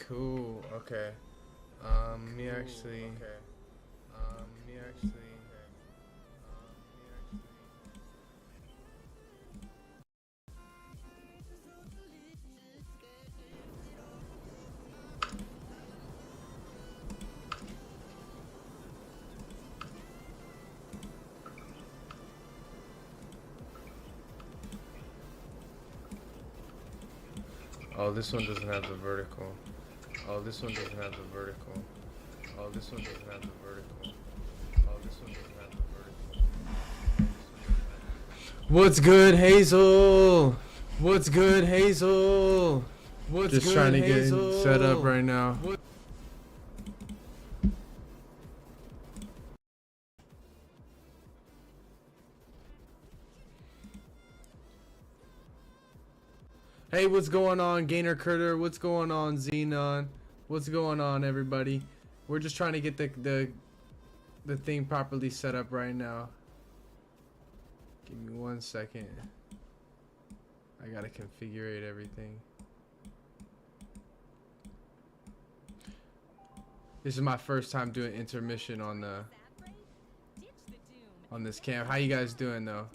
Cool. Okay. Me actually. Okay. Me actually. Oh, this one doesn't have the vertical. Oh, this one doesn't have the vertical. Oh, this one doesn't have the vertical. Oh, this one doesn't have the vertical. What's good, Hazel? What's good, Hazel? What's just good, trying to Hazel? Get set up right now. Hey, what's going on, Gainer Critter? What's going on, Xenon? What's going on, everybody? We're just trying to get the thing properly set up right now. Give me 1 second. I gotta configure everything. This is my first time doing intermission on this camp. How you guys doing though?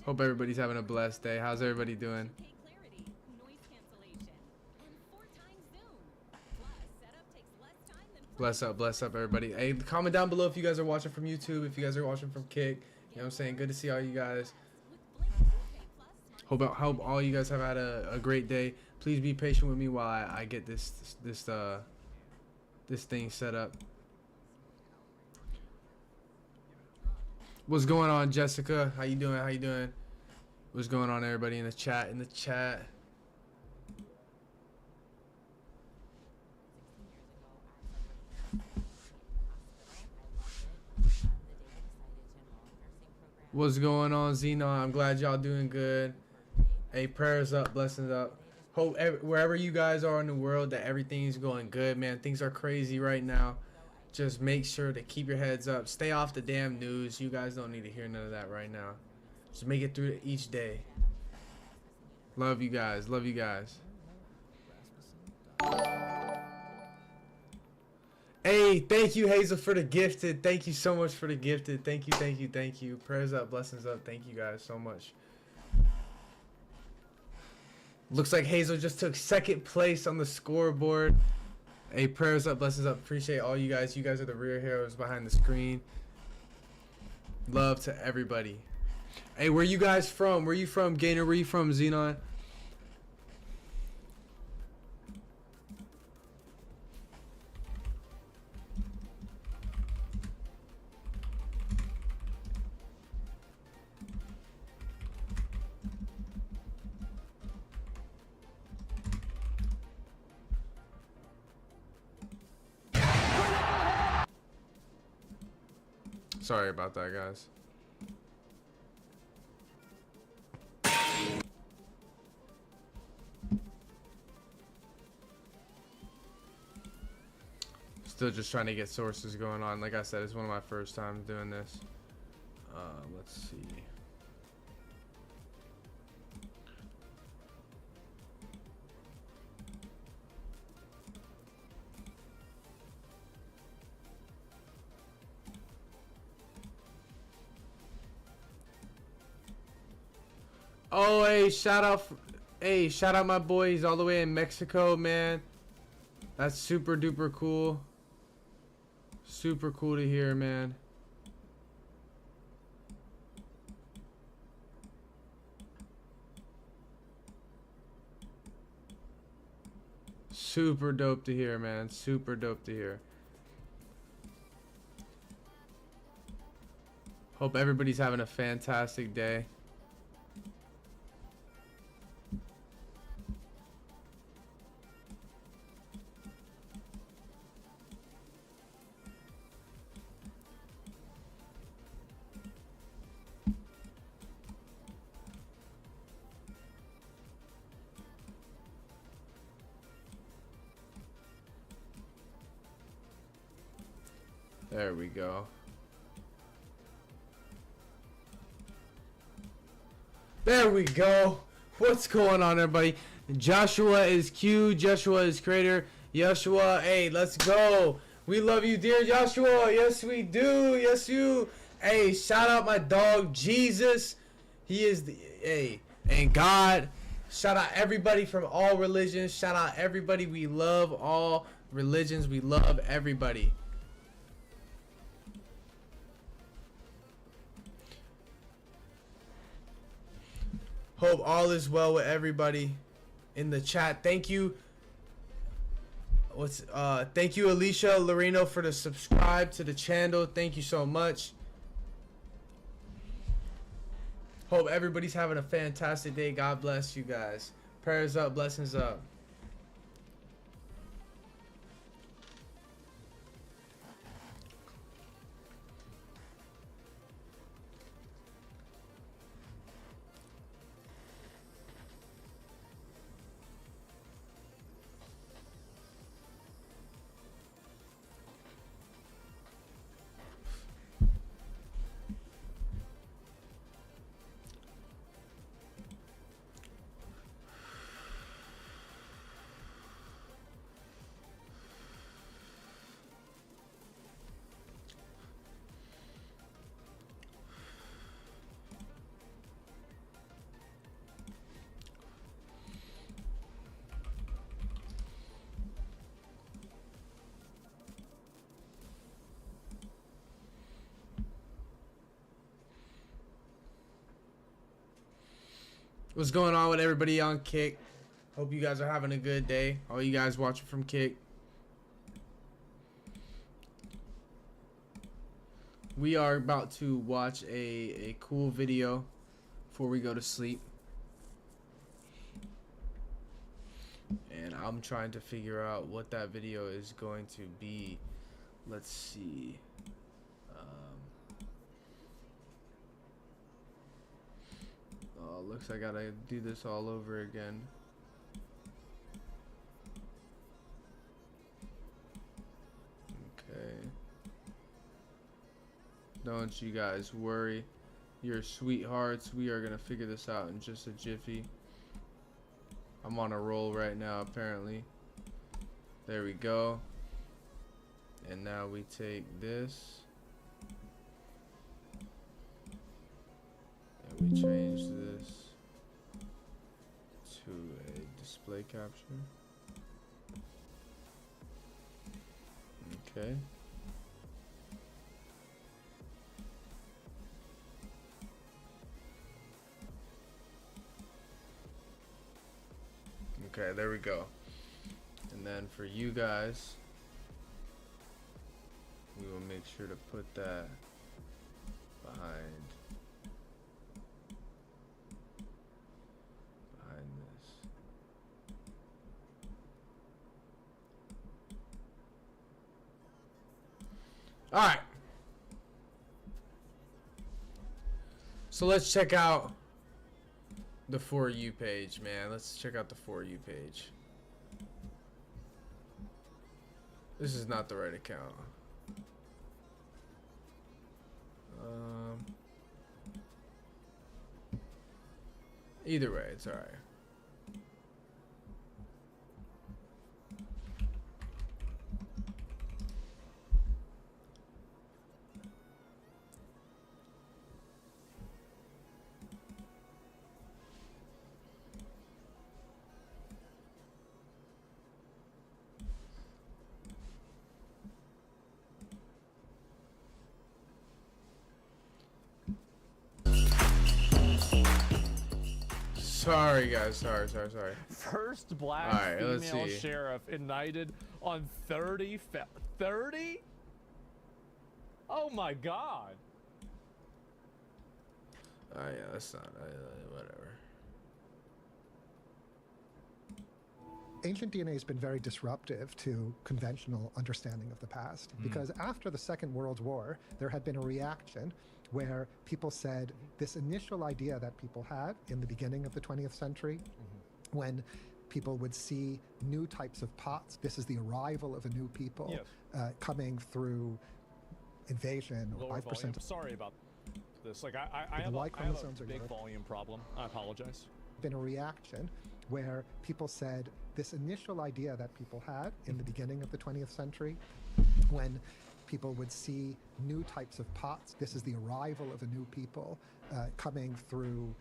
Hope everybody's having a blessed day. How's everybody doing? Bless up everybody. Hey, comment down below if you guys are watching from YouTube, if you guys are watching from Kick. You know what I'm saying? Good to see all you guys. Hope all you guys have had a great day. Please be patient with me while I get this thing set up. What's going on, Jessica? How you doing? How you doing? What's going on, everybody in the chat? What's going on, Xenon? I'm glad y'all doing good. Hey, prayers up, blessings up. Hope wherever you guys are in the world that everything's going good, man. Things are crazy right now. Just make sure to keep your heads up. Stay off the damn news. You guys don't need to hear none of that right now. Just make it through each day. Love you guys. Love you guys. Hey, thank you, Hazel, for the gifted. Thank you so much for the gifted. Thank you. Prayers up, blessings up. Thank you guys so much. Looks like Hazel just took second place on the scoreboard. Hey, prayers up, blessings up. Appreciate all you guys. You guys are the real heroes behind the screen. Love to everybody. Hey, where you guys from? Where you from, Gainer? Where you from, Xenon? Sorry about that, guys. Still just trying to get sources going on. Like I said, it's one of my first times doing this. Let's see. Oh, hey, shout out my boys all the way in Mexico, man. That's super duper cool. Super cool to hear, man. Super dope to hear, man. Super dope to hear. Hope everybody's having a fantastic day. There we go. There we go. What's going on, everybody? Joshua is Q. Joshua is creator. Joshua, hey, let's go. We love you, dear Joshua. Yes, we do. Yes, you. Hey, shout out my dog, Jesus. He is the, hey, and God. Shout out everybody from all religions. Shout out everybody. We love all religions. We love everybody. Hope all is well with everybody in the chat. Thank you. Thank you, Alicia Loreno, for the subscribe to the channel. Thank you so much. Hope everybody's having a fantastic day. God bless you guys. Prayers up, blessings up. What's going on with everybody on Kick? Hope you guys are having a good day. All you guys watching from Kick. We are about to watch a cool video before we go to sleep. And I'm trying to figure out what that video is going to be. Let's see. Oh, looks like I gotta do this all over again. Okay. Don't you guys worry. You're sweethearts. We are gonna figure this out in just a jiffy. I'm on a roll right now, apparently. There we go. And now we take this. And we change this to a display capture. Okay. Okay, there we go. And then for you guys, we will make sure to put that behind this. All right. So let's check out the For You page, man. Let's check out the For You page. This is not the right account. Either way, it's alright. Sorry guys, sorry. First black female sheriff indicted on 30? Oh my god. Yeah, that's not, whatever. Ancient DNA has been very disruptive to conventional understanding of the past because after the Second World War, there had been a reaction where people said this initial idea that people had in the beginning of the 20th century, when people would see new types of pots, this is the arrival of a new people coming through invasion or 5%. Sorry about this. Like I have a big volume problem. I apologize. Been a reaction where people said this initial idea that people had in the beginning of the 20th century, when people would see new types of pots, this is the arrival of a new people coming through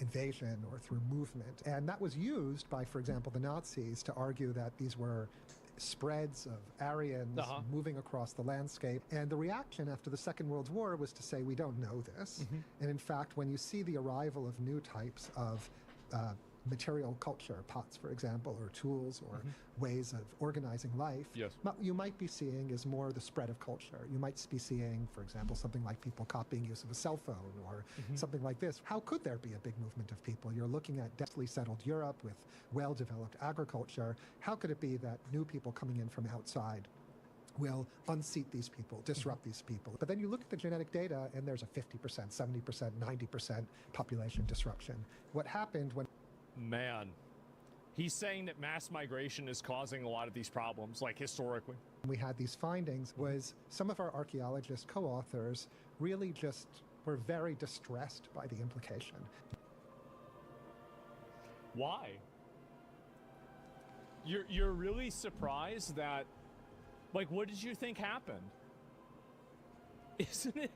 invasion or through movement. And that was used by, for example, the Nazis to argue that these were spreads of Aryans moving across the landscape. And the reaction after the Second World War was to say, we don't know this. And in fact, when you see the arrival of new types of material culture, pots, for example, or tools, or ways of organizing life, what you might be seeing is more the spread of culture. You might be seeing, for example, something like people copying use of a cell phone, or something like this. How could there be a big movement of people? You're looking at densely settled Europe with well-developed agriculture. How could it be that new people coming in from outside will unseat these people, disrupt these people? But then you look at the genetic data, and there's a 50%, 70%, 90% population disruption. What happened when... Man, he's saying that mass migration is causing a lot of these problems, like historically. We had these findings was some of our archaeologist co-authors really just were very distressed by the implication. Why? You're really surprised that, like, what did you think happened? Isn't it?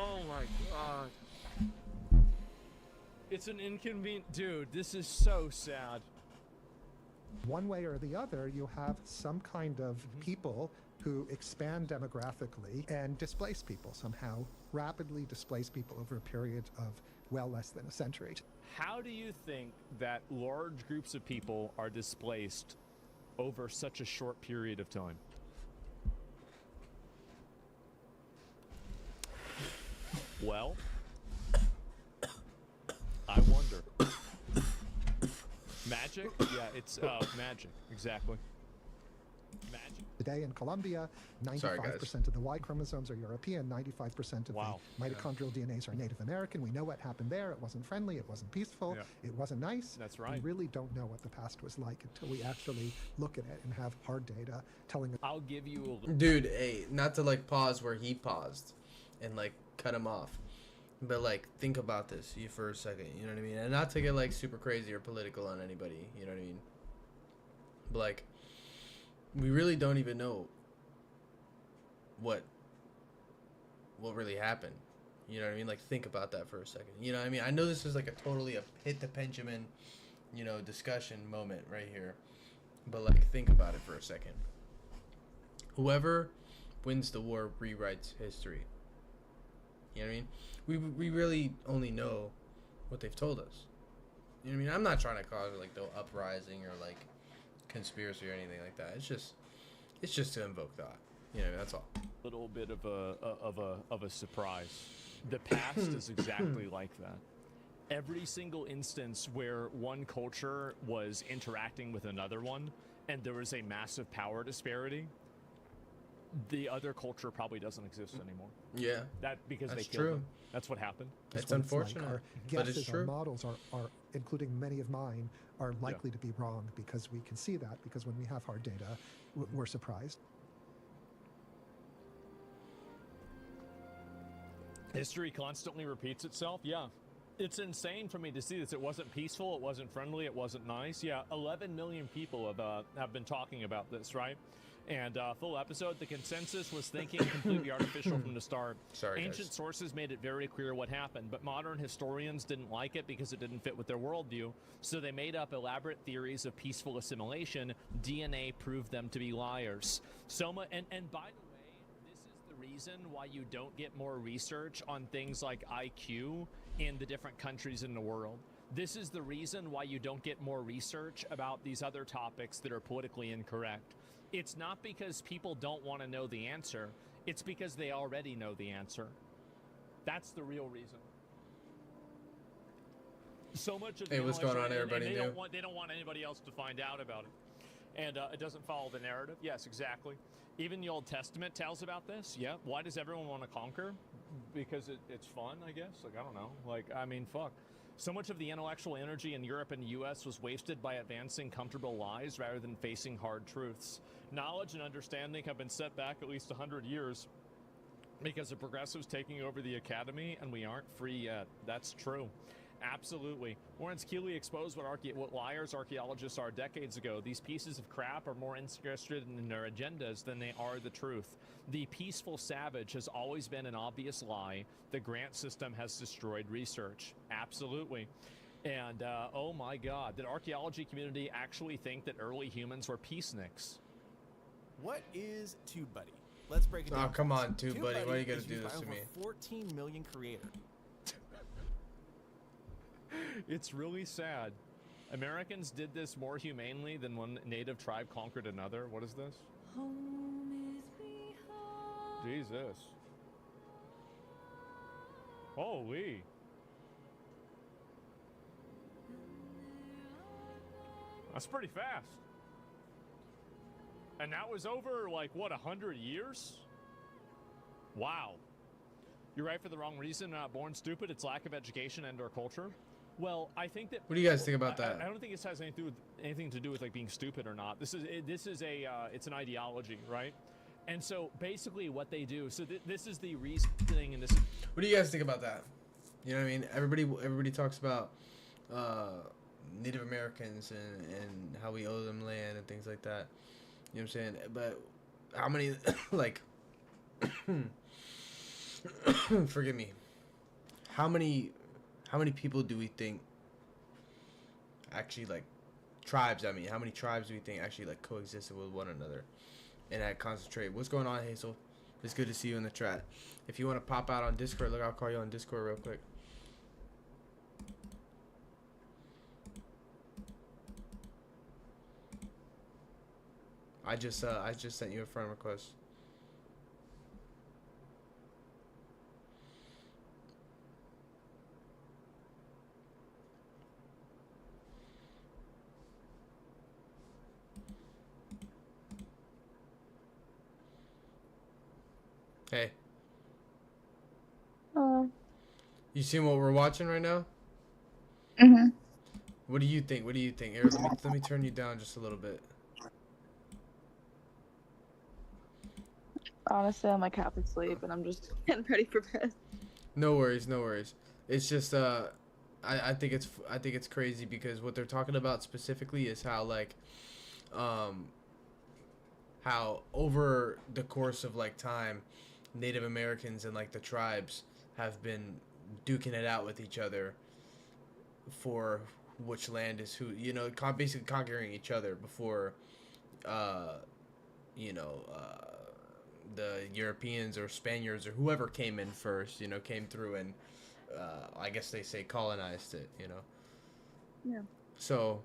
Oh my god. It's an inconvenient... Dude, this is so sad. One way or the other, you have some kind of people who expand demographically and displace people somehow, rapidly displace people over a period of well less than a century. How do you think that large groups of people are displaced over such a short period of time? Well, I wonder. Magic? Yeah, it's magic. Exactly. Magic. Today in Colombia, 95% of the Y chromosomes are European, 95% of the mitochondrial DNAs are Native American. We know what happened there. It wasn't friendly, it wasn't peaceful, it wasn't nice. That's right. We really don't know what the past was like until we actually look at it and have hard data telling us. I'll give you a... Dude, hey, not to like pause where he paused and like cut him off. But like, think about this for a second, you know what I mean? And not to get like super crazy or political on anybody, you know what I mean? But like, we really don't even know what really happened. You know what I mean? Like, think about that for a second. You know what I mean? I know this is like a totally a hit the Benjamin, you know, discussion moment right here. But like, think about it for a second. Whoever wins the war rewrites history. You know what I mean? We really only know what they've told us. You know what I mean? I'm not trying to cause like the uprising or like conspiracy or anything like that. It's just to invoke thought. You know, that's all. A little bit of a surprise. The past is exactly like that. Every single instance where one culture was interacting with another one and there was a massive power disparity, the other culture probably doesn't exist anymore. Yeah. Because that's they killed true. them. That's what happened. It's unfortunate, like. Our but it's guesses, true. Our models are, including many of mine, are likely to be wrong because we can see that, because when we have hard data, we're surprised. History constantly repeats itself. Yeah. It's insane for me to see this. It wasn't peaceful. It wasn't friendly. It wasn't nice. Yeah. 11 million people have been talking about this, right? And full episode, the consensus was thinking completely artificial from the start. Sorry, Ancient sources made it very clear what happened, but modern historians didn't like it because it didn't fit with their worldview. So they made up elaborate theories of peaceful assimilation. DNA proved them to be liars. And by the way, this is the reason why you don't get more research on things like IQ in the different countries in the world. This is the reason why you don't get more research about these other topics that are politically incorrect. It's not because people don't want to know the answer. It's because they already know the answer. That's the real reason. So much of the what's going on, everybody? They don't want anybody else to find out about it. And it doesn't follow the narrative. Yes, exactly. Even the Old Testament tells about this. Yeah. Why does everyone want to conquer? Because it's fun, I guess. Like, I don't know. Like, I mean, fuck. So much of the intellectual energy in Europe and the US was wasted by advancing comfortable lies rather than facing hard truths. Knowledge and understanding have been set back at least 100 years Because the progressives taking over the academy and we aren't free yet. That's true. Absolutely. Lawrence Keeley exposed what liars archaeologists are decades ago. These pieces of crap are more interested in their agendas than they are the truth. The peaceful savage has always been an obvious lie. The grant system has destroyed research. Absolutely. And, oh my God, did archaeology community actually think that early humans were peaceniks? What is TubeBuddy? Let's break it down. Oh, come on, TubeBuddy TubeBuddy. Why are you going is to do used this by to over me? 14 million creators. It's really sad. Americans did this more humanely than one native tribe conquered another. What is this? Jesus. Holy. That's pretty fast. And that was over, like, what, 100 years? Wow. You're right for the wrong reason. Not born stupid. It's lack of education and our culture. Well, I think that. What do you guys think about that? I don't think this has anything to do with like being stupid or not. This is it's an ideology, right? And so basically, what they do. So this is the reasoning, and this. What do you guys think about that? You know what I mean? Everybody talks about Native Americans and how we owe them land and things like that. You know what I'm saying? But how many like forgive me. How many people do we think actually like tribes, I mean, how many tribes do we think actually like coexisted with one another and had concentrate? What's going on, Hazel? It's good to see you in the chat. If you want to pop out on Discord, look, I'll call you on Discord real quick. I just sent you a friend request. Hey. You seen what we're watching right now? Mhm. What do you think? What do you think? Here, let me turn you down just a little bit. Honestly, I'm like half asleep and I'm just getting ready for bed. No worries, no worries. It's just I think it's crazy because what they're talking about specifically is how like how over the course of like time, Native Americans and like the tribes have been duking it out with each other for which land is who, you know, basically conquering each other before you know, the Europeans or Spaniards or whoever came in first, you know, came through and I guess they say colonized it, you know. Yeah. So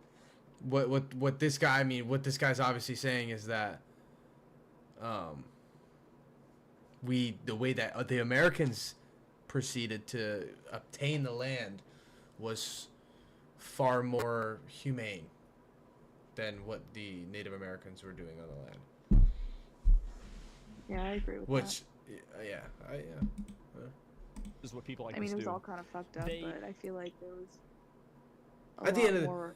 what this guy, I mean, what this guy's obviously saying is that the way that the Americans proceeded to obtain the land was far more humane than what the Native Americans were doing on the land. Yeah, I agree with that. Which, yeah. Is what people like I mean, to it was do. all kind of fucked up, but I feel like there was At the end of more.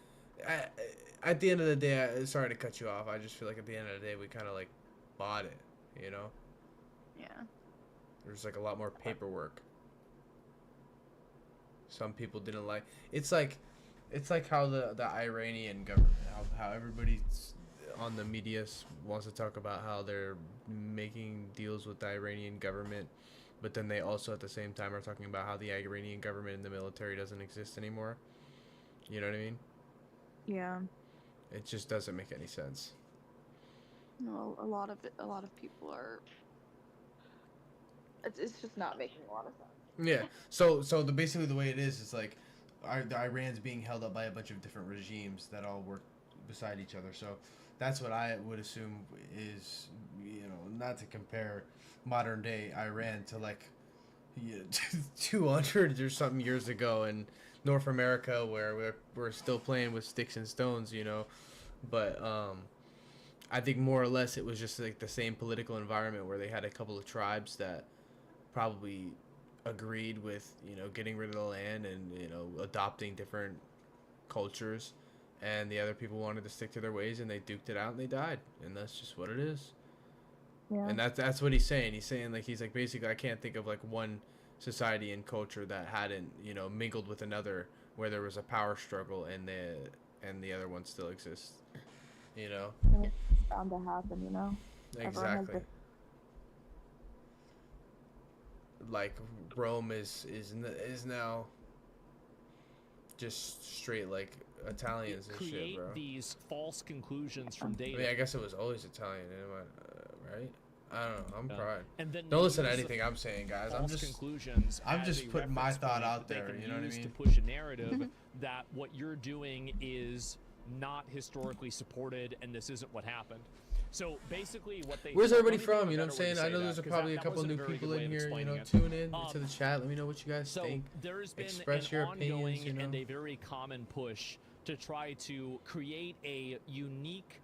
at the end of the day, sorry to cut you off. I just feel like at the end of the day, we kind of like bought it, you know. Yeah. There's like a lot more paperwork. Some people didn't like. It's like how the Iranian government, how everybody's on the media wants to talk about how they're making deals with the Iranian government, but then they also at the same time are talking about how the Iranian government and the military doesn't exist anymore. You know what I mean? Yeah. It just doesn't make any sense. No, a lot of people are. It's just not making a lot of sense. Yeah. So basically the way it is like, the Iran's being held up by a bunch of different regimes that all work beside each other. So that's what I would assume is, you know, not to compare modern day Iran to like 200 or something years ago in North America where we're still playing with sticks and stones, you know. But I think more or less it was just like the same political environment where they had a couple of tribes that probably agreed with, you know, getting rid of the land and, you know, adopting different cultures, and the other people wanted to stick to their ways and they duked it out and they died, and that's just what it is. Yeah. And that's what he's saying. He's saying like he's like basically I can't think of like one society and culture that hadn't mingled with another where there was a power struggle and the other one still exists. You know. And it's bound to happen, you know. Everyone has Exactly. Like Rome is now just straight like Italians and shit, Create bro. these false conclusions from I data. mean, I guess it was always Italian, right? I don't know. I'm Yeah. crying. And then Don't listen to use anything I'm saying, guys. I'm false just conclusions. I'm as just a putting my reference thought point out that they there, can you know what I use mean? To push a narrative that what you're doing is not historically supported, and this isn't what happened. So basically, what they Where's I don't everybody even know from? a You know what I'm better way to saying? I say know that, there's 'cause probably a that couple wasn't new a very people good way in of here. explaining it. Tune in to the chat. Let me know what you guys So think. there's been Express an your ongoing opinions, and a very common push to try to create a unique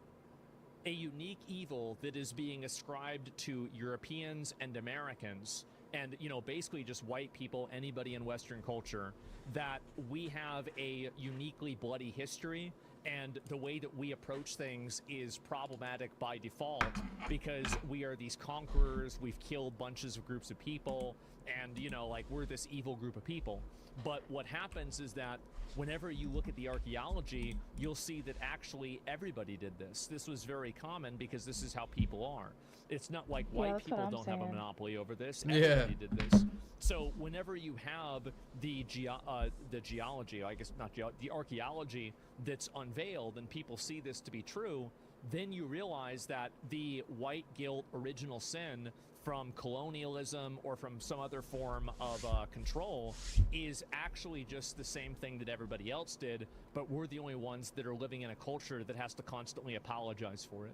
evil that is being ascribed to Europeans and Americans, and basically just white people, anybody in Western culture, that we have a uniquely bloody history, and the way that we approach things is problematic by default because we are these conquerors, we've killed bunches of groups of people, and like we're this evil group of people. But what happens is that whenever you look at the archaeology, you'll see that actually everybody did this. This was very common because this is how people are. It's not like white that's what people I'm don't have a saying. monopoly over this. Yeah. Everybody did this. So whenever you have the geology, I guess not the archaeology that's unveiled, and people see this to be true, then you realize that the white guilt original sin from colonialism or from some other form of control is actually just the same thing that everybody else did, but we're the only ones that are living in a culture that has to constantly apologize for it.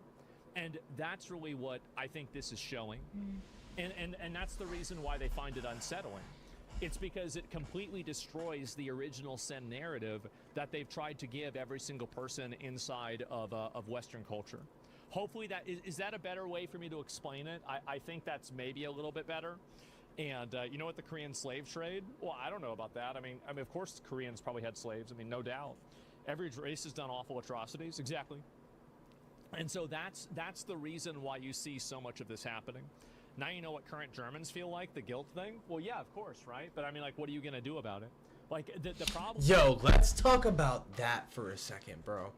And that's really what I think this is showing. And that's the reason why they find it unsettling. It's because it completely destroys the original sin narrative that they've tried to give every single person inside of Western culture. Hopefully that is that a better way for me to explain it? I think that's maybe a little bit better. And you know what, the Korean slave trade? Well, I don't know about that. I mean, of course, Koreans probably had slaves. I mean, no doubt. Every race has done awful atrocities. Exactly. And so that's the reason why you see so much of this happening. Now you know what current Germans feel like, the guilt thing? Well, yeah, of course, right? But I mean, like, what are you going to do about it? Like, the problem... Yo, let's talk about that for a second, bro.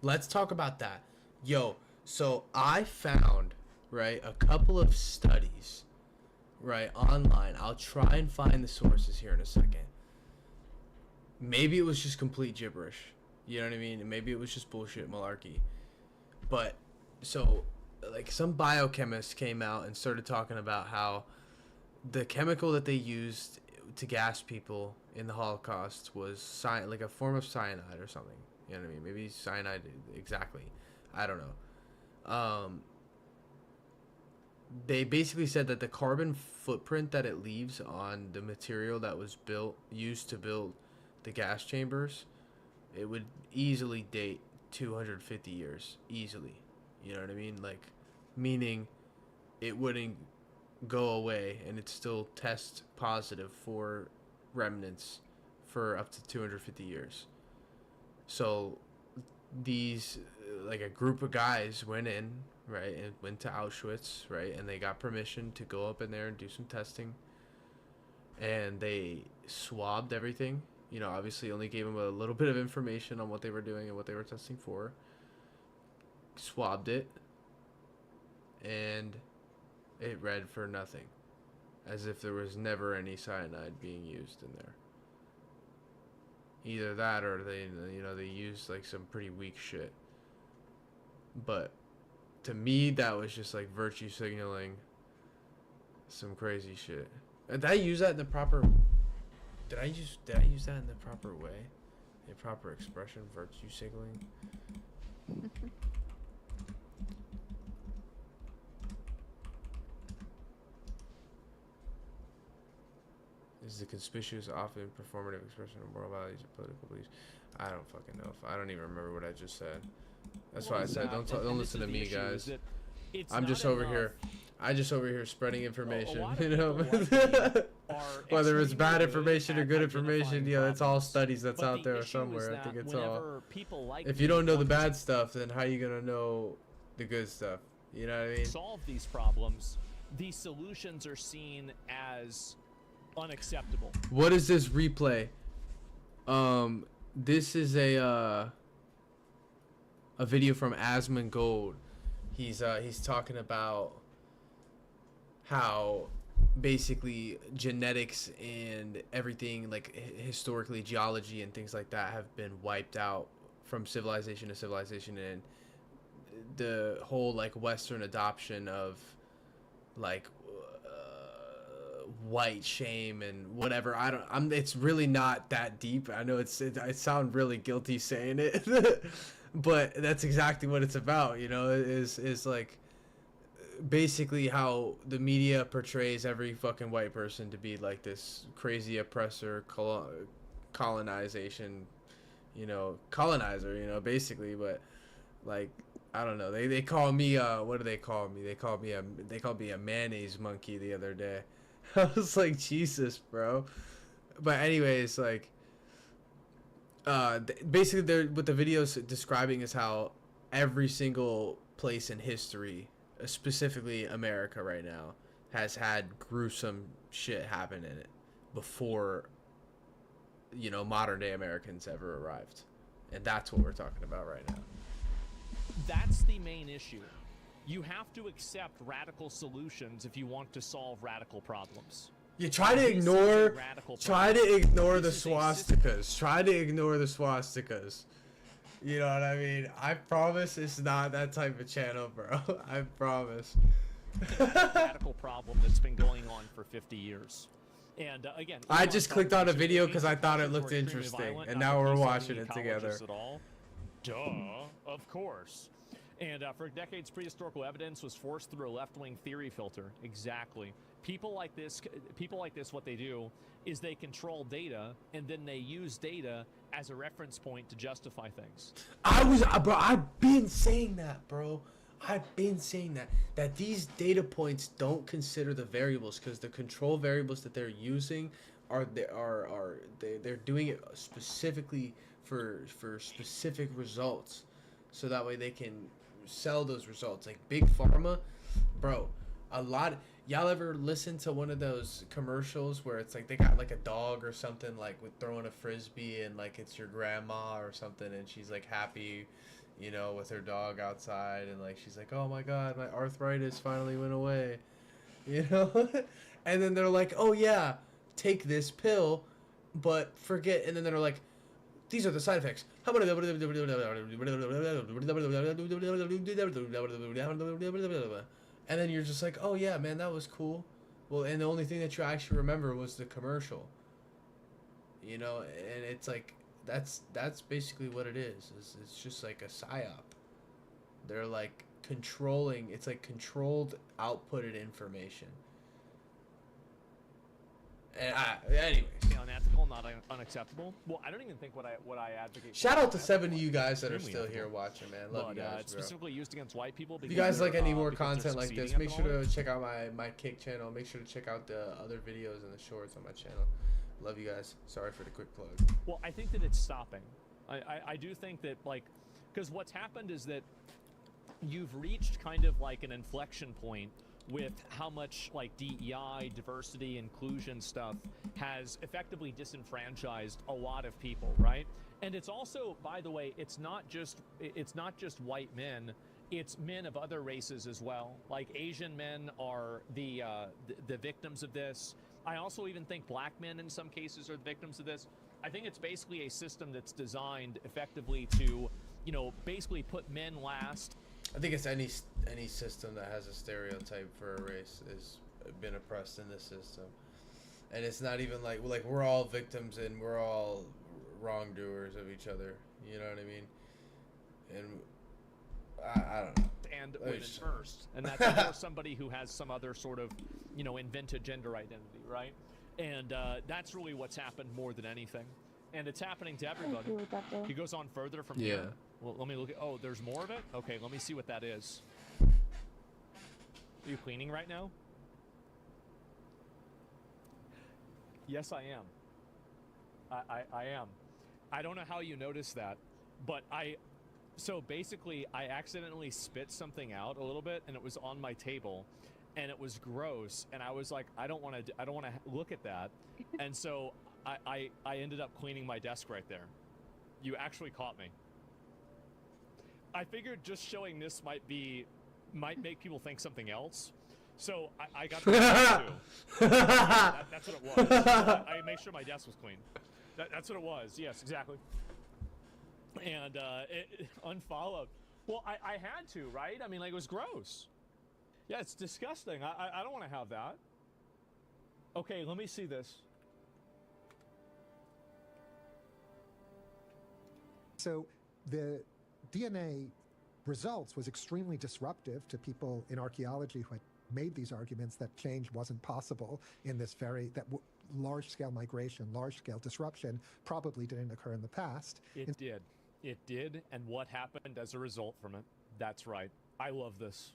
Let's talk about that. Yo, so I found, right, a couple of studies, right, online. I'll try and find the sources here in a second. Maybe it was just complete gibberish. You know what I mean? And maybe it was just bullshit malarkey. But, so, like, some biochemist came out and started talking about how the chemical that they used to gas people in the Holocaust was like a form of cyanide or something. You know what I mean? Maybe cyanide exactly. I don't know. They basically said that the carbon footprint that it leaves on the material that was used to build the gas chambers, it would easily date 250 years. Easily. You know what I mean? Like, meaning it wouldn't go away and it still test positive for remnants for up to 250 years. So these, like, a group of guys went in, right, and went to Auschwitz, right, and they got permission to go up in there and do some testing, and they swabbed everything. You know, obviously only gave them a little bit of information on what they were doing and what they were testing for. Swabbed it, and it read for nothing, as if there was never any cyanide being used in there. Either that or they used like some pretty weak shit. But to me, that was just like virtue signaling some crazy shit. Did I use that in the proper? Did I use that in the proper way? A proper expression, virtue signaling. Is the conspicuous, often performative expression of moral values or political beliefs. I don't fucking know. I don't even remember what I just said. That's why I said don't listen to me, guys. I'm just over here. I just over here spreading information, you know. Whether it's bad information or good information, you know, it's all studies that's out there somewhere. I think it's all. If you don't know the bad stuff, then how are you gonna know the good stuff? You know what I mean? solve these problems, these solutions are seen as unacceptable. What is this replay? This is a video from Asmongold. He's talking about how basically genetics and everything, like historically geology and things like that, have been wiped out from civilization to civilization, and the whole like Western adoption of like white shame and whatever. It's really not that deep. I know I sound really guilty saying it, but that's exactly what it's about. You know, is like basically how the media portrays every fucking white person to be like this crazy oppressor, colonization, colonizer, basically. But like, I don't know, they call me what do they call me? They called me a mayonnaise monkey the other day. I was like, Jesus, bro. But anyways, like, basically, what the video's describing is how every single place in history, specifically America right now, has had gruesome shit happen in it before, modern day Americans ever arrived. And that's what we're talking about right now. That's the main issue. You have to accept radical solutions if you want to solve radical problems. You try to ignore the swastikas. Try to ignore the swastikas. You know what I mean? I promise it's not that type of channel, bro. I promise. Radical problem that's been going on for 50 years. And again, I just clicked on a video because I thought it looked interesting, and now we're watching it together. Duh, of course. And for decades, prehistorical evidence was forced through a left-wing theory filter. Exactly. People like this, what they do is they control data, and then they use data as a reference point to justify things. I've been saying that, bro. I've been saying that these data points don't consider the variables, because the control variables that they're using they're doing it specifically for specific results, so that way they can sell those results. Like Big Pharma, bro, y'all ever listen to one of those commercials where it's like they got like a dog or something, like with throwing a frisbee, and like it's your grandma or something, and she's like happy, with her dog outside, and like she's like, oh my god, my arthritis finally went away, and then they're like, oh yeah, take this pill, but forget, and then they're like, these are the side effects. And then you're just like, oh yeah, man, that was cool. Well, and the only thing that you actually remember was the commercial. And it's like, that's basically what it is. It's just like a psyop. They're like controlling, it's like controlled outputted information. And anyways, unethical, not unacceptable. Well, I don't even think what I advocate. Shout out to 7 of you guys that are still here watching, man. Love you guys, it's bro. specifically used against white people. If you guys like any more content like this, make sure to check out my Kick channel. Make sure to check out the other videos and the shorts on my channel. Love you guys. Sorry for the quick plug. Well, I think that it's stopping. I do think that, like, because what's happened is that you've reached kind of like an inflection point with how much like DEI, diversity, inclusion stuff has effectively disenfranchised a lot of people, right? And it's also, by the way, it's not just white men, it's men of other races as well. Like Asian men are the victims of this. I also even think black men in some cases are the victims of this. I think it's basically a system that's designed effectively to, basically put men last. I think it's any system that has a stereotype for a race has been oppressed in this system, and it's not even like we're all victims and we're all wrongdoers of each other. You know what I mean? And I don't know. And women first, and that's for somebody who has some other sort of invented gender identity, right? And that's really what's happened more than anything, and it's happening to everybody. I agree with that, though. He goes on further from here. Well, let me look at. Oh, there's more of it. Okay, let me see what that is. Are you cleaning right now? Yes, I am. I am. I don't know how you noticed that, but So basically, I accidentally spit something out a little bit, and it was on my table, and it was gross. And I was like, I don't want to look at that. And so I ended up cleaning my desk right there. You actually caught me. I figured just showing this might make people think something else. So I got the too. That's what it was. I made sure my desk was clean. That's what it was. Yes, exactly. And it unfollowed. Well, I had to, right? I mean, like, it was gross. Yeah, it's disgusting. I don't want to have that. Okay, let me see this. So the DNA results was extremely disruptive to people in archaeology who had made these arguments that change wasn't possible in this large-scale migration, large-scale disruption probably didn't occur in the past. It did. It did, and what happened as a result from it. That's right. I love this.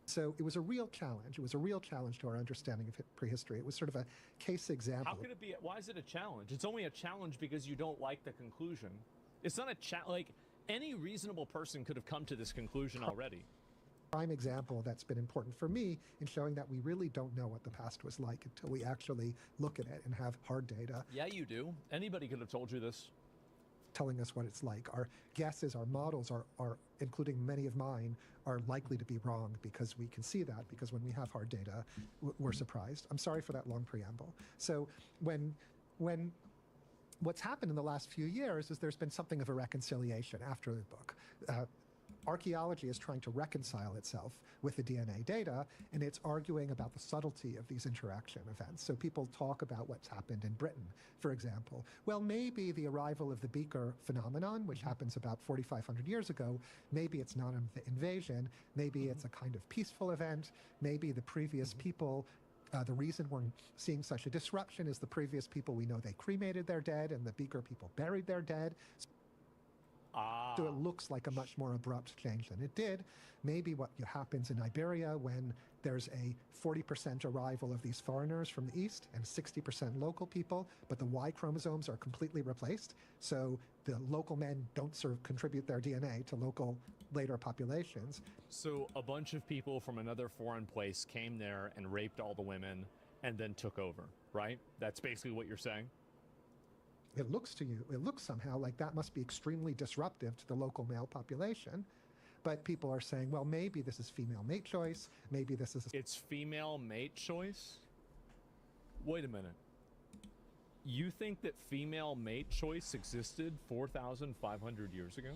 So it was a real challenge. It was a real challenge to our understanding of prehistory. It was sort of a case example. How could it be? Why is it a challenge? It's only a challenge because you don't like the conclusion. It's not a like any reasonable person could have come to this conclusion already. Prime example that's been important for me in showing that we really don't know what the past was like until we actually look at it and have hard data. Yeah, you do. Anybody could have told you this. Telling us what it's like. Our guesses, our models are including many of mine, are likely to be wrong because we can see that, because when we have hard data, we're surprised. I'm sorry for that long preamble. So when what's happened in the last few years is there's been something of a reconciliation after the book. Archaeology is trying to reconcile itself with the DNA data, and it's arguing about the subtlety of these interaction events. So people talk about what's happened in Britain, for example. Well, maybe the arrival of the Beaker phenomenon, which happens about 4,500 years ago, maybe it's not an invasion, maybe it's a kind of peaceful event, maybe the previous people the reason we're seeing such a disruption is the previous people, we know they cremated their dead and the Beaker people buried their dead. So it looks like a much more abrupt change than it did. Maybe what happens in Iberia when there's a 40% arrival of these foreigners from the east and 60% local people, but the Y chromosomes are completely replaced. So the local men don't contribute their DNA to local later populations. So a bunch of people from another foreign place came there and raped all the women and then took over, right? That's basically what you're saying? It looks somehow like that must be extremely disruptive to the local male population. But people are saying, well, maybe this is female mate choice. Maybe this is... It's female mate choice? Wait a minute. You think that female mate choice existed 4,500 years ago?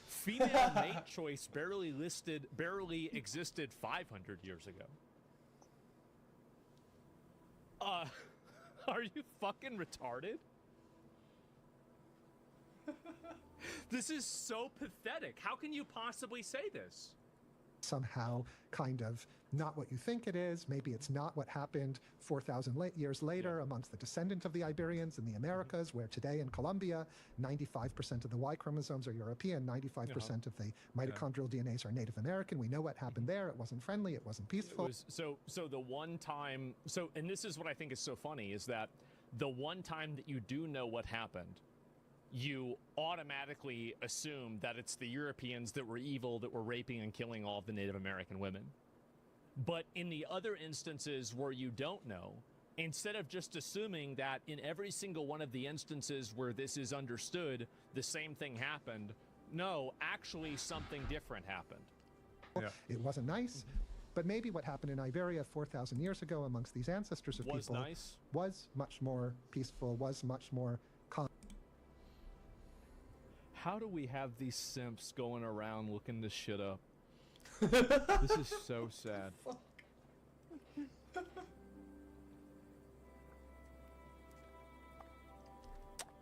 Female mate choice barely existed 500 years ago. Are you fucking retarded? This is so pathetic. How can you possibly say this? Somehow kind of not what you think it is. Maybe it's not what happened 4,000 years later amongst the descendants of the Iberians in the Americas, where today in Colombia, 95% of the Y chromosomes are European, 95% of the mitochondrial DNAs are Native American. We know what happened there. It wasn't friendly. It wasn't peaceful. It was, so the one time, and this is what I think is so funny, is that the one time that you do know what happened, you automatically assume that it's the Europeans that were evil, that were raping and killing all of the Native American women. But in the other instances where you don't know, instead of just assuming that in every single one of the instances where this is understood, the same thing happened, no, actually something different happened. Yeah. It wasn't nice, but maybe what happened in Iberia 4,000 years ago amongst these ancestors of people was much more peaceful, was much more calm. How do we have these simps going around looking this shit up? This is so sad.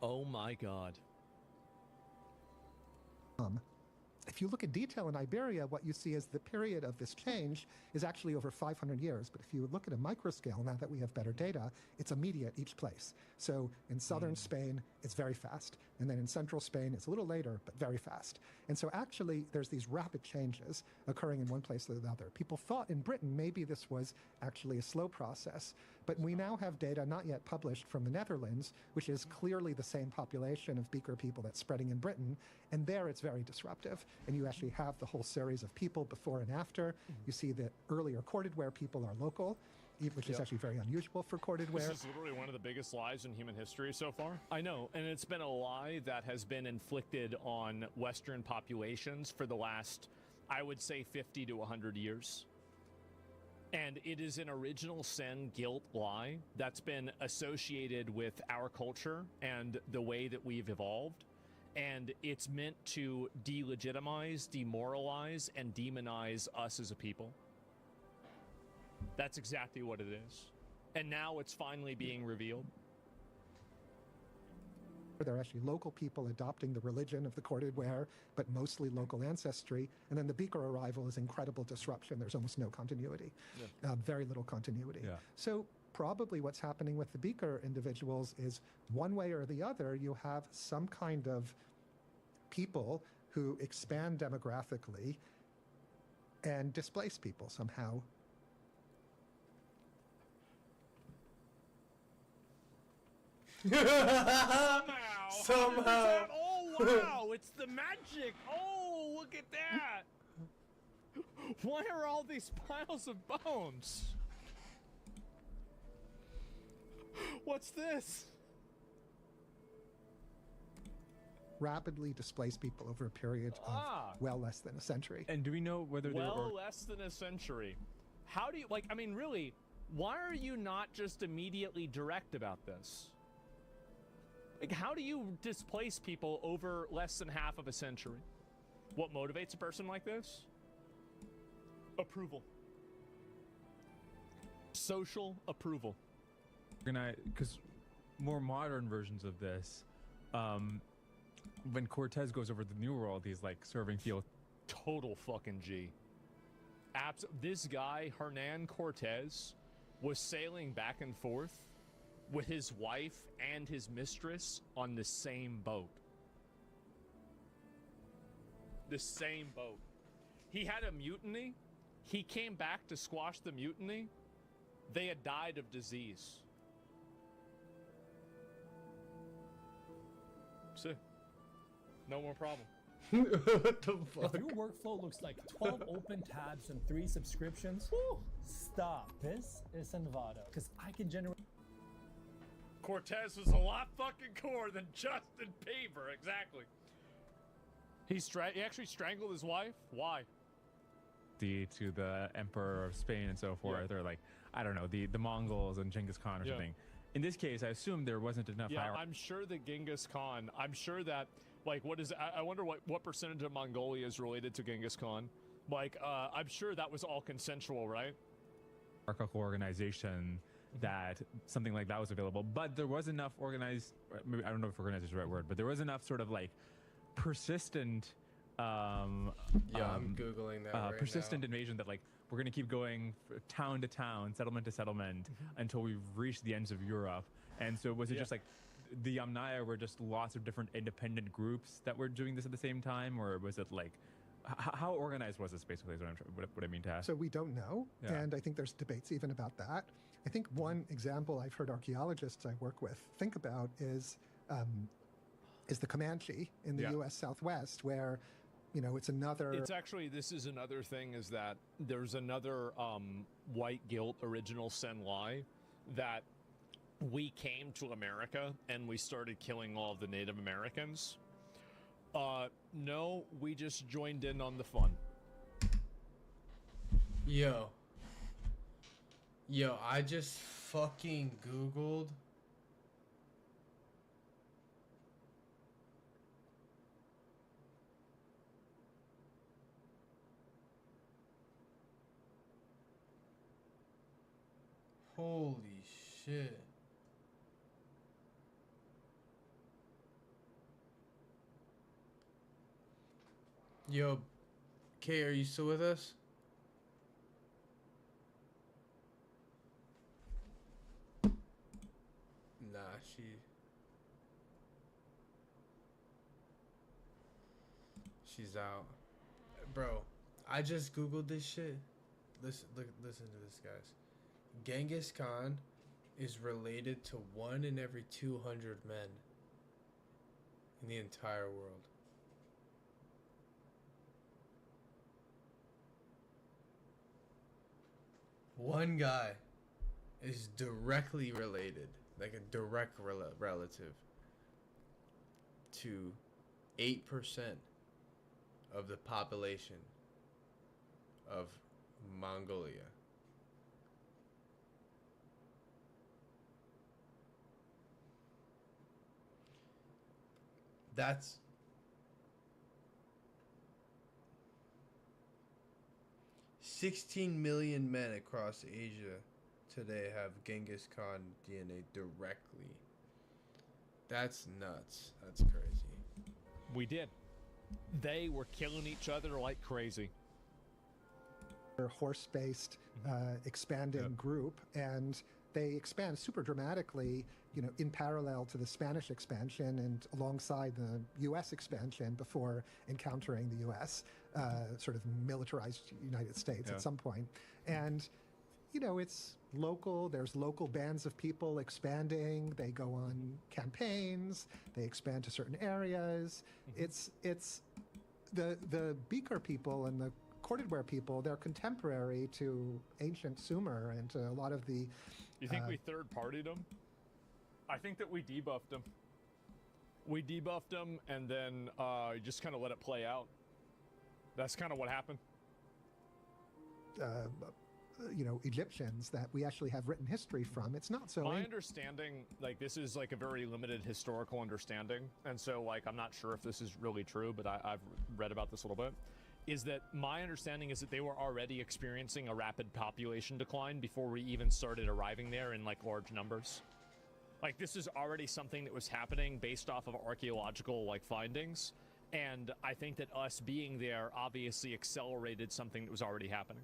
Oh my god. If you look in detail in Iberia, what you see is the period of this change is actually over 500 years. But if you look at a micro scale, now that we have better data, it's immediate each place. So in southern Spain, it's very fast. And then in central Spain, it's a little later, but very fast. And so actually, there's these rapid changes occurring in one place or another. People thought in Britain maybe this was actually a slow process, but we now have data not yet published from the Netherlands, which is clearly the same population of Beaker people that's spreading in Britain. And there it's very disruptive. And you actually have the whole series of people before and after. You see that earlier corded ware people are local, which is actually very unusual for corded ware. This is literally one of the biggest lies in human history so far. I know, and it's been a lie that has been inflicted on Western populations for the last, I would say, 50 to 100 years. And it is an original sin, guilt lie that's been associated with our culture and the way that we've evolved. And it's meant to delegitimize, demoralize, and demonize us as a people. That's exactly what it is. And now it's finally being revealed. They're actually local people adopting the religion of the corded ware, but mostly local ancestry. And then the Beaker arrival is incredible disruption. There's almost no continuity, very little continuity. Yeah. So probably what's happening with the Beaker individuals is one way or the other, you have some kind of people who expand demographically and displace people somehow. Somehow. Oh, wow. It's the magic. Oh, look at that. Why are all these piles of bones? What's this? Rapidly displace people over a period of well less than a century. And do we know whether they Well, were... less than a century. How do you, like, I mean, really, why are you not just immediately direct about this? Like, how do you displace people over less than half of a century? What motivates a person like this? Approval. Social approval. Because more modern versions of this, when Cortez goes over the New World, he's like serving field. Total fucking G. This guy, Hernan Cortez, was sailing back and forth with his wife and his mistress on the same boat. The same boat. He had a mutiny. He came back to squash the mutiny. They had died of disease. See? No more problem. What the fuck? If your workflow looks like 12 open tabs and 3 subscriptions, stop. This is Envato. Because I can generate... Cortez was a lot fucking cooler than Justin Bieber, exactly. He actually strangled his wife? Why? To the Emperor of Spain and so forth, or like, I don't know, the Mongols and Genghis Khan or something. In this case, I assume there wasn't enough hierarchy. I'm sure that Genghis Khan, I'm sure that, like, I wonder what percentage of Mongolia is related to Genghis Khan. Like, I'm sure that was all consensual, right? Hierarchical organization that something like that was available, but there was enough organized, maybe, I don't know if organized is the right word, but there was enough sort of like persistent I'm googling that right persistent now. invasion that like we're going to keep going town to town, settlement to settlement until we've reached the ends of Europe. And so was it just like the Yamnaya were just lots of different independent groups that were doing this at the same time, or was it like how organized was this basically is what I mean to ask? So we don't know, Yeah. and I think there's debates even about that. I think one example I've heard archaeologists I work with think about is the Comanche in the U.S. Southwest, where, you know, it's another... It's actually, this is another thing, is that there's another white guilt original sin lie that we came to America and we started killing all of the Native Americans. No, we just joined in on the fun. Yo, I just fucking Googled. Holy shit. Yo, Kay, are you still with us? Nah, she... She's out. Bro, I just Googled this shit. Listen to this, guys. Genghis Khan is related to 1 in every 200 men in the entire world. One guy is directly related, like a direct relative, to 8% of the population of Mongolia. That's 16 million men across Asia today have Genghis Khan DNA directly. That's nuts. That's crazy. We did. They were killing each other like crazy. Horse-based expanding group, and they expand super dramatically, you know, in parallel to the Spanish expansion and alongside the U.S. expansion before encountering the U.S. Sort of militarized United States at some point. And you know, it's local. There's local bands of people expanding. They go on campaigns. They expand to certain areas. It's the Beaker people and the cordedware people. They're contemporary to ancient Sumer and to a lot of the. You think we third-partied them? I think that we debuffed them. We debuffed them and then just kind of let it play out. That's kind of what happened. You know, Egyptians that we actually have written history from. It's not so. My understanding, like, this is like a very limited historical understanding, and so like I'm not sure if this is really true, but I've read about this a little bit. Is that my understanding is that they were already experiencing a rapid population decline before we even started arriving there in like large numbers. Like this is already something that was happening based off of archaeological like findings, and I think that us being there obviously accelerated something that was already happening.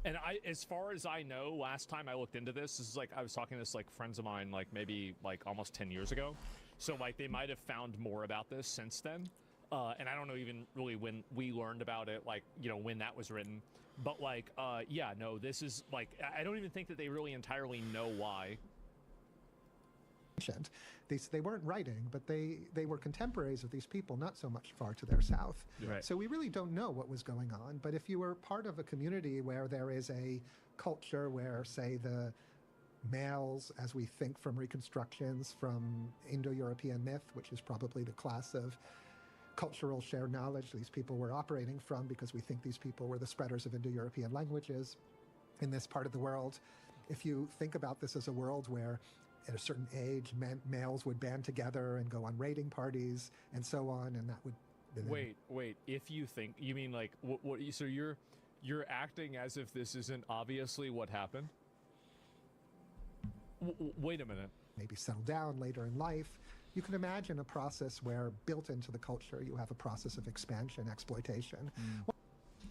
And as far as I know, last time I looked into this is like I was talking to this like friends of mine like maybe like almost 10 years ago. So like they might have found more about this since then. And I don't know even really when we learned about it, like, you know, when that was written. But like, yeah, no, this is like, I don't even think that they really entirely know why. They weren't writing, but they were contemporaries of these people, not so much far to their south. Right. So we really don't know what was going on. But if you were part of a community where there is a culture where, say, the males, as we think from reconstructions from Indo-European myth, which is probably the class of cultural shared knowledge these people were operating from, because we think these people were the spreaders of Indo-European languages in this part of the world. If you think about this as a world where at a certain age, males would band together and go on raiding parties and so on, and that would. Wait. If you think, you mean like what? So you're acting as if this isn't obviously what happened. Wait a minute. Maybe settle down later in life. You can imagine a process where, built into the culture, you have a process of expansion, exploitation.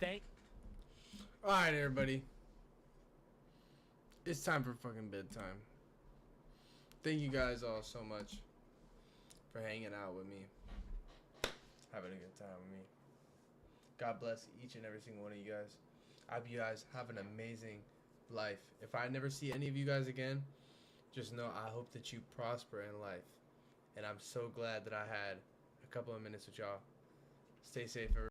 All right, everybody. It's time for fucking bedtime. Thank you guys all so much for hanging out with me, having a good time with me. God bless each and every single one of you guys. I hope you guys have an amazing life. If I never see any of you guys again, just know I hope that you prosper in life. And I'm so glad that I had a couple of minutes with y'all. Stay safe, everybody.